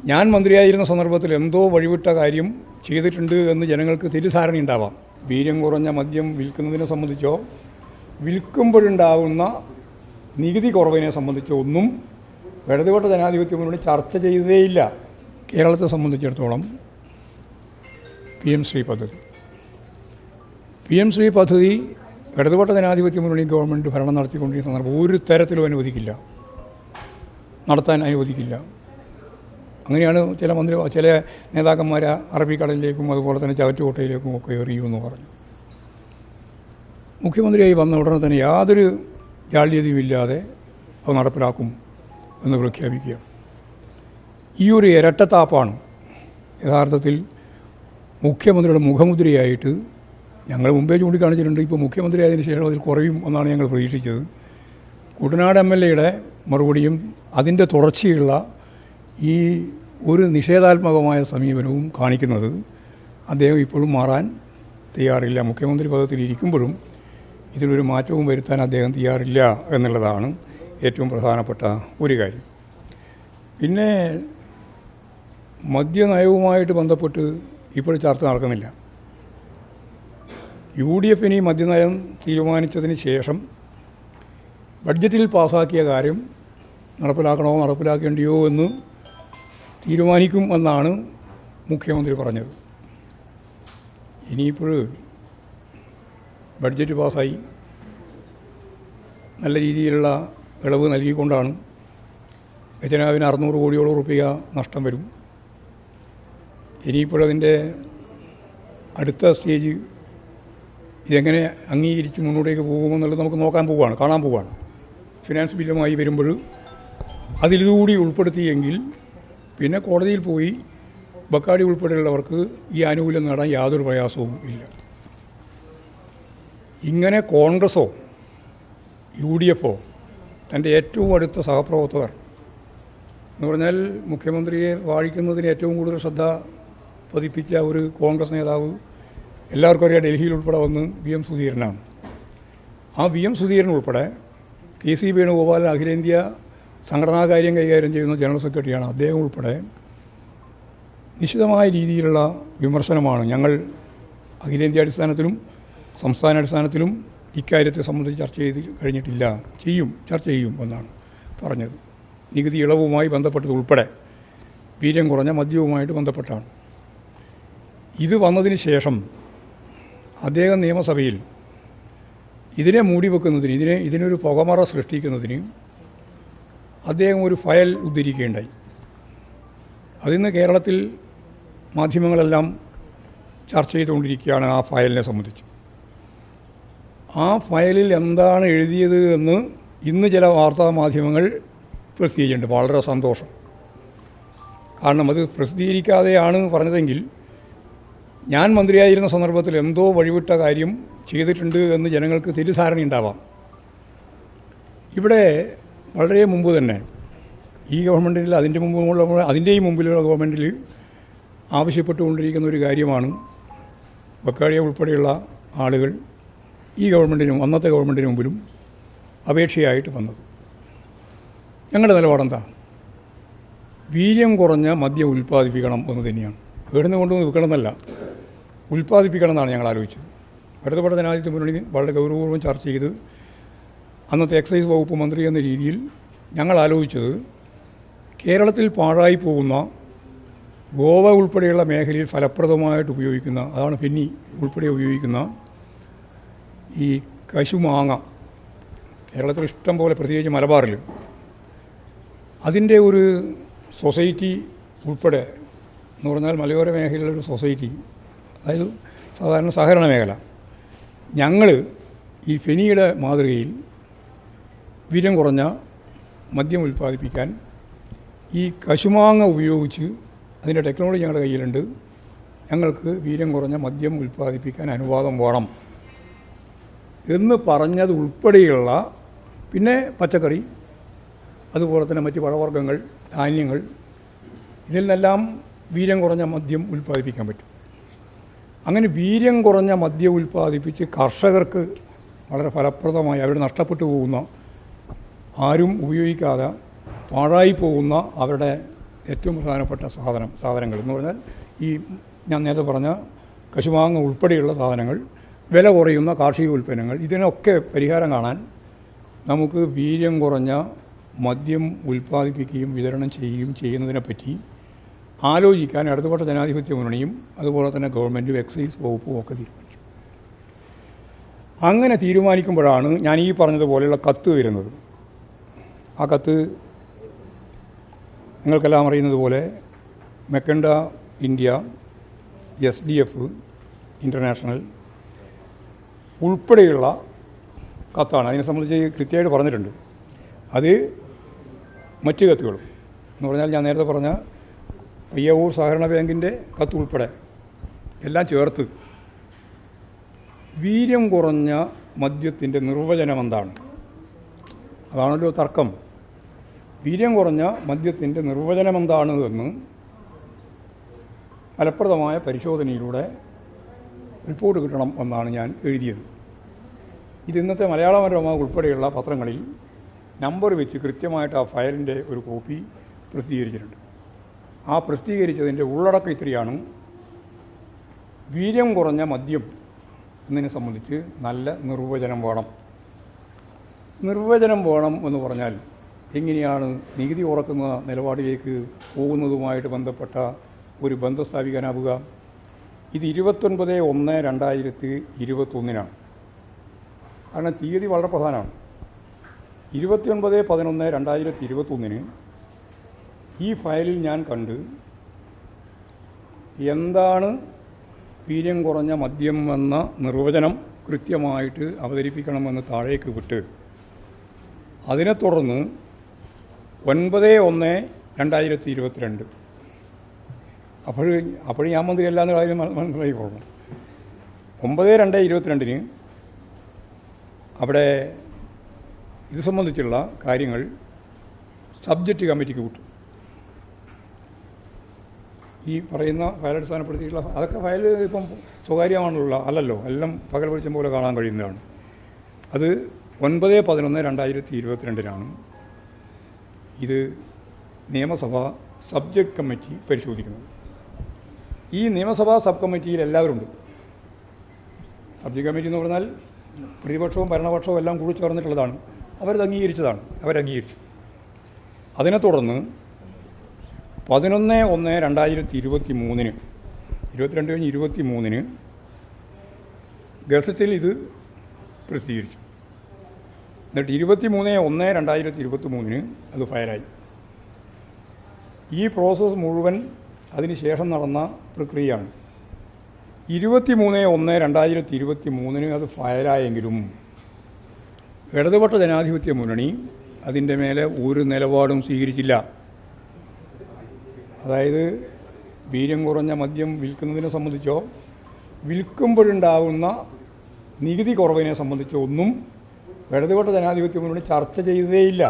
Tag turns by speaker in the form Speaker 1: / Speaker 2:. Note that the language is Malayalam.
Speaker 1: ഞാൻ മന്ത്രിയായിരുന്ന സന്ദർഭത്തിൽ എന്തോ വഴിവിട്ട കാര്യം ചെയ്തിട്ടുണ്ട് എന്ന് ജനങ്ങൾക്ക് തെറ്റിദ്ധാരണയുണ്ടാവാം. വീര്യം കുറഞ്ഞ മദ്യം വിൽക്കുന്നതിനെ സംബന്ധിച്ചോ വിൽക്കുമ്പോഴുണ്ടാകുന്ന നികുതി കുറവിനെ സംബന്ധിച്ചോ ഒന്നും ഇടതുപക്ഷ ജനാധിപത്യ മുന്നണി ചർച്ച ചെയ്തതേയില്ല. കേരളത്തെ സംബന്ധിച്ചിടത്തോളം PM ശ്രീ പദ്ധതി ഇടതുപക്ഷ ജനാധിപത്യ മുന്നണി ഗവൺമെൻറ് ഭരണം നടത്തിക്കൊണ്ടിരിക്കുന്ന സന്ദർഭം ഒരു തരത്തിലും അനുവദിക്കില്ല, നടത്താൻ അനുവദിക്കില്ല. അങ്ങനെയാണ് ചില നേതാക്കന്മാർ അറബിക്കടലിലേക്കും അതുപോലെ തന്നെ ചവറ്റുകോട്ടയിലേക്കും ഒക്കെ എറിയുമെന്ന് പറഞ്ഞു. മുഖ്യമന്ത്രിയായി വന്ന ഉടനെ തന്നെ യാതൊരു ജാള്യതയുമില്ലാതെ അത് നടപ്പിലാക്കും എന്ന് പ്രഖ്യാപിക്കുകയാണ്. ഈ ഒരു ഇരട്ടത്താപ്പാണ് യഥാർത്ഥത്തിൽ മുഖ്യമന്ത്രിയുടെ മുഖമുദ്രയായിട്ട് ഞങ്ങൾ മുമ്പേ ചൂണ്ടിക്കാണിച്ചിട്ടുണ്ട്. ഇപ്പോൾ മുഖ്യമന്ത്രി ആയതിനു ശേഷം അതിൽ കുറയും എന്നാണ് ഞങ്ങൾ പ്രതീക്ഷിച്ചത്. കുട്ടനാട് MLA മറുപടിയും അതിൻ്റെ തുടർച്ചയുള്ള ഈ ഒരു നിഷേധാത്മകമായ സമീപനവും കാണിക്കുന്നത് അദ്ദേഹം ഇപ്പോഴും മാറാൻ തയ്യാറില്ല. മുഖ്യമന്ത്രി പദത്തിലിരിക്കുമ്പോഴും ഇതിലൊരു മാറ്റവും വരുത്താൻ അദ്ദേഹം തയ്യാറില്ല എന്നുള്ളതാണ് ഏറ്റവും പ്രധാനപ്പെട്ട ഒരു കാര്യം. പിന്നെ മദ്യനയവുമായിട്ട് ബന്ധപ്പെട്ട് ഇപ്പോൾ ചർച്ച നടക്കുന്നില്ല. UDF മദ്യനയം തീരുമാനിച്ചതിന് ശേഷം ബഡ്ജറ്റിൽ പാസാക്കിയ കാര്യം നടപ്പിലാക്കണോ നടപ്പിലാക്കേണ്ടിയോ എന്ന് തീരുമാനിക്കും എന്നാണ് മുഖ്യമന്ത്രി പറഞ്ഞത്. ഇനിയിപ്പോൾ ബഡ്ജറ്റ് പാസ്സായി നല്ല രീതിയിലുള്ള ഇളവ് നൽകിക്കൊണ്ടാണ് ഖജനാവിന് 600 കോടിയോളം രൂപ നഷ്ടം വരും. ഇനിയിപ്പോഴതിൻ്റെ അടുത്ത സ്റ്റേജ് ഇതെങ്ങനെ അംഗീകരിച്ച് മുന്നോട്ടേക്ക് പോകുമെന്നുള്ളത് നമുക്ക് കാണാൻ പോവുകയാണ്. ഫിനാൻസ് ബില്ലുമായി വരുമ്പോൾ അതിലിതുകൂടി ഉൾപ്പെടുത്തിയെങ്കിൽ പിന്നെ കോടതിയിൽ പോയി ബക്കാടി ഉൾപ്പെടെയുള്ളവർക്ക് ഈ ആനുകൂല്യം നേടാൻ യാതൊരു പ്രയാസവും ഇല്ല. ഇങ്ങനെ കോൺഗ്രസോ UDF തൻ്റെ ഏറ്റവും അടുത്ത സഹപ്രവർത്തകർ എന്ന് പറഞ്ഞാൽ മുഖ്യമന്ത്രിയെ വാഴിക്കുന്നതിന് ഏറ്റവും കൂടുതൽ ശ്രദ്ധ പതിപ്പിച്ച ഒരു കോൺഗ്രസ് നേതാവ് എല്ലാവർക്കും അറിയാം, ഡൽഹിയിൽ ഉൾപ്പെടെ വന്ന് VM സുധീരനാണ്. ആ VM സുധീരൻ ഉൾപ്പെടെ KC വേണുഗോപാലൻ അഖിലേന്ത്യാ സംഘടനാകാര്യം കൈകാര്യം ചെയ്യുന്ന ജനറൽ സെക്രട്ടറിയാണ്. അദ്ദേഹം ഉൾപ്പെടെ നിശ്ചിതമായ രീതിയിലുള്ള വിമർശനമാണ് ഞങ്ങൾ അഖിലേന്ത്യാ അടിസ്ഥാനത്തിലും സംസ്ഥാന അടിസ്ഥാനത്തിലും ഇക്കാര്യത്തെ സംബന്ധിച്ച് ചർച്ച ചെയ്ത് കഴിഞ്ഞിട്ടില്ല, ചർച്ച ചെയ്യും എന്നാണ് പറഞ്ഞത്. നികുതി ഇളവുമായി ബന്ധപ്പെട്ടത് ഉൾപ്പെടെ വീര്യം കുറഞ്ഞ മദ്യവുമായിട്ട് ബന്ധപ്പെട്ടാണ്. ഇത് വന്നതിന് ശേഷം അദ്ദേഹം നിയമസഭയിൽ ഇതിനെ മൂടിവെക്കുന്നതിന് ഇതിനൊരു പുകമറ സൃഷ്ടിക്കുന്നതിന് അദ്ദേഹം ഒരു ഫയൽ ഉദ്ധരിക്കുകയുണ്ടായി. അതിന്ന് കേരളത്തിൽ മാധ്യമങ്ങളെല്ലാം ചർച്ച ചെയ്തുകൊണ്ടിരിക്കുകയാണ് ആ ഫയലിനെ സംബന്ധിച്ച്. ആ ഫയലിൽ എന്താണ് എഴുതിയത് എന്ന് ഇന്ന് ചില വാർത്താ മാധ്യമങ്ങൾ പ്രസിദ്ധീകരിച്ചിട്ടുണ്ട്. വളരെ സന്തോഷം. കാരണം അത് പ്രസിദ്ധീകരിക്കാതെയാണ് പറഞ്ഞതെങ്കിൽ ഞാൻ മന്ത്രിയായിരുന്ന സന്ദർഭത്തിൽ എന്തോ വഴിവിട്ട കാര്യം ചെയ്തിട്ടുണ്ട് എന്ന് ജനങ്ങൾക്ക് തെറ്റിദ്ധാരണയുണ്ടാവാം. ഇവിടെ വളരെ മുമ്പ് തന്നെ ഈ ഗവൺമെൻറ്റിൽ അതിൻ്റെയും മുമ്പിലുള്ള ഗവൺമെൻറ്റിൽ ആവശ്യപ്പെട്ടുകൊണ്ടിരിക്കുന്ന ഒരു കാര്യമാണ് ബക്കാടിയ ഉൾപ്പെടെയുള്ള ആളുകൾ ഈ ഗവൺമെൻറ്റിനും അന്നത്തെ ഗവൺമെൻറ്റിന് മുമ്പിലും അപേക്ഷയായിട്ട് വന്നത്. ഞങ്ങളുടെ നിലപാടെന്താ? വീര്യം കുറഞ്ഞ മദ്യം ഉൽപ്പാദിപ്പിക്കണം എന്ന് തന്നെയാണ്. എവിടുന്ന് കൊണ്ടുവന്ന് വിൽക്കണമെന്നല്ല, ഉൽപ്പാദിപ്പിക്കണം എന്നാണ് ഞങ്ങൾ ആലോചിച്ചത്. ഇടതുപക്ഷ ജനാധിപത്യ മുന്നണി വളരെ ഗൗരവപൂർവ്വം ചർച്ച ചെയ്ത് അന്നത്തെ എക്സൈസ് വകുപ്പ് മന്ത്രി എന്ന രീതിയിൽ ഞങ്ങൾ ആലോചിച്ചത് കേരളത്തിൽ പാഴായി പോകുന്ന ഗോവ ഉൾപ്പെടെയുള്ള മേഖലയിൽ ഫലപ്രദമായിട്ട് ഉപയോഗിക്കുന്ന, അതാണ് ഫെന്നി ഉൾപ്പെടെ ഉപയോഗിക്കുന്ന ഈ കശുമാങ്ങ കേരളത്തിൽ ഇഷ്ടം പോലെ, പ്രത്യേകിച്ച് മലബാറിൽ അതിൻ്റെ ഒരു സൊസൈറ്റി ഉൾപ്പെടെ എന്ന് പറഞ്ഞാൽ മലയോര മേഖലയിലൊരു സൊസൈറ്റി, അതായത് സാധാരണ സഹകരണ മേഖല, ഞങ്ങൾ ഈ ഫെനിയുടെ മാതൃകയിൽ വീര്യം കുറഞ്ഞ മദ്യം ഉൽപ്പാദിപ്പിക്കാൻ ഈ കശുമാങ്ങ ഉപയോഗിച്ച് അതിൻ്റെ ടെക്നോളജി ഞങ്ങളുടെ കയ്യിലുണ്ട്. ഞങ്ങൾക്ക് വീര്യം കുറഞ്ഞ മദ്യം ഉൽപ്പാദിപ്പിക്കാൻ അനുവാദം വേണം എന്ന് പറഞ്ഞത് ഉൾപ്പെടെയുള്ള, പിന്നെ പച്ചക്കറി, അതുപോലെ തന്നെ മറ്റ് പഴവർഗ്ഗങ്ങൾ, ധാന്യങ്ങൾ, ഇതിൽ നിന്നെല്ലാം വീര്യം കുറഞ്ഞ മദ്യം ഉൽപ്പാദിപ്പിക്കാൻ പറ്റും. അങ്ങനെ വീര്യം കുറഞ്ഞ മദ്യം ഉൽപ്പാദിപ്പിച്ച് കർഷകർക്ക് വളരെ ഫലപ്രദമായി അവർ നഷ്ടപ്പെട്ടു പോകുന്ന, ആരും ഉപയോഗിക്കാതെ പാഴായി പോകുന്ന അവരുടെ ഏറ്റവും പ്രധാനപ്പെട്ട സാധനങ്ങൾ എന്ന് പറഞ്ഞാൽ ഈ ഞാൻ നേരത്തെ പറഞ്ഞ കശുമാങ്ങ ഉൾപ്പെടെയുള്ള സാധനങ്ങൾ, വില കുറയുന്ന കാർഷിക ഉൽപ്പന്നങ്ങൾ, ഇതിനൊക്കെ പരിഹാരം കാണാൻ നമുക്ക് വീര്യം കുറഞ്ഞ മദ്യം ഉൽപ്പാദിപ്പിക്കുകയും വിതരണം ചെയ്യുകയും ചെയ്യുന്നതിനെപ്പറ്റി ആലോചിക്കാൻ ഇടതുപക്ഷ ജനാധിപത്യ മുന്നണിയും അതുപോലെ തന്നെ ഗവൺമെൻറ്റും എക്സൈസ് വകുപ്പും ഒക്കെ തീരുമാനിച്ചു. അങ്ങനെ തീരുമാനിക്കുമ്പോഴാണ് ഞാൻ ഈ പറഞ്ഞതുപോലെയുള്ള കത്ത് വരുന്നത്. ആ കത്ത് നിങ്ങൾക്കെല്ലാം അറിയുന്നത് പോലെ മെക്കണ്ട ഇന്ത്യ, SDF ഇൻ്റർനാഷണൽ ഉൾപ്പെടെയുള്ള കത്താണ്. അതിനെ സംബന്ധിച്ച് കൃത്യമായിട്ട് പറഞ്ഞിട്ടുണ്ട്. അത് മറ്റ് കത്തുകളും എന്ന് പറഞ്ഞാൽ ഞാൻ നേരത്തെ പറഞ്ഞ പയ്യാവൂർ സഹകരണ ബാങ്കിൻ്റെ കത്ത് ഉൾപ്പെടെ എല്ലാം ചേർത്ത് വീര്യം കുറഞ്ഞ മദ്യത്തിൻ്റെ നിർവചനം എന്താണ്, അതാണല്ലോ തർക്കം. വീര്യം കുറഞ്ഞ മദ്യത്തിൻ്റെ നിർവചനം എന്താണ് എന്ന് ഫലപ്രദമായ പരിശോധനയിലൂടെ റിപ്പോർട്ട് കിട്ടണം എന്നാണ് ഞാൻ എഴുതിയത്. ഇത് ഇന്നത്തെ മലയാള മനോരമ ഉൾപ്പെടെയുള്ള പത്രങ്ങളിൽ നമ്പർ വെച്ച് കൃത്യമായിട്ട് ആ ഫയലിൻ്റെ ഒരു കോപ്പി പ്രസിദ്ധീകരിച്ചിട്ടുണ്ട്. ആ പ്രസിദ്ധീകരിച്ചതിൻ്റെ ഉള്ളടക്കം ഇത്രയാണ്: വീര്യം കുറഞ്ഞ മദ്യം എന്നതിനെ സംബന്ധിച്ച് നല്ല നിർവചനം വേണം. നിർവചനം വേണം എന്ന് പറഞ്ഞാൽ എങ്ങനെയാണ് നികുതി കുറക്കുന്ന നിലപാടിലേക്ക് പോകുന്നതുമായിട്ട് ബന്ധപ്പെട്ട ഒരു ബന്ധം സ്ഥാപിക്കാനാവുക? ഇത് 29/1/2021 കാരണം തീയതി വളരെ പ്രധാനമാണ്. 29/11/2021 ഈ ഫയലിൽ ഞാൻ കണ്ട് എന്താണ് വീര്യം കുറഞ്ഞ മദ്യം എന്ന നിർവചനം കൃത്യമായിട്ട് അവതരിപ്പിക്കണമെന്ന് താഴേക്ക് വിട്ട് അതിനെ തുടർന്ന് 9/1/2022 അപ്പോൾ ഞാൻ മന്ത്രിയല്ല എന്ന കാര്യം മനസ്സിലാക്കി പോകണം. 9/2/22 അവിടെ ഇത് സംബന്ധിച്ചുള്ള കാര്യങ്ങൾ സബ്ജക്റ്റ് കമ്മിറ്റിക്ക് വിട്ടു. ഈ പറയുന്ന ഫയൽ അടിസ്ഥാനപ്പെടുത്തിയിട്ടുള്ള അതൊക്കെ ഫയൽ ഇപ്പം സ്വകാര്യമാണുള്ള അല്ലല്ലോ, എല്ലാം പകൽ വെളിച്ചം പോലെ കാണാൻ കഴിയുന്നതാണ്. അത് 9/11/2022 ഇത് നിയമസഭ സബ്ജക്റ്റ് കമ്മിറ്റി പരിശോധിക്കുന്നത്. ഈ നിയമസഭാ സബ് കമ്മിറ്റിയിൽ എല്ലാവരും ഉണ്ട്. സബ്ജക്റ്റ് കമ്മിറ്റി എന്ന് പറഞ്ഞാൽ പ്രതിപക്ഷവും ഭരണപക്ഷവും എല്ലാം കൂടി ചേർന്നിട്ടുള്ളതാണ്. അവരംഗീകരിച്ചു. അതിനെ തുടർന്ന് 11/1/2023 22/23 ഗസറ്റിൽ ഇത് പ്രസിദ്ധീകരിച്ചു. എന്നിട്ട് 23/1/2023 അത് ഫയലായി. ഈ പ്രോസസ്സ് മുഴുവൻ അതിനുശേഷം നടന്ന പ്രക്രിയയാണ്. 23/1/2023 അത് ഫയലായെങ്കിലും ഇടതുപക്ഷ ജനാധിപത്യ മുന്നണി അതിൻ്റെ മേലെ ഒരു നിലപാടും സ്വീകരിച്ചില്ല. അതായത് വീര്യം കുറഞ്ഞ മദ്യം വിൽക്കുന്നതിനെ സംബന്ധിച്ചോ വിൽക്കുമ്പോഴുണ്ടാകുന്ന നികുതി കുറവിനെ സംബന്ധിച്ചോ ഒന്നും ഇടതുപക്ഷ ജനാധിപത്യ മുന്നണി ചർച്ച ചെയ്തതേയില്ല.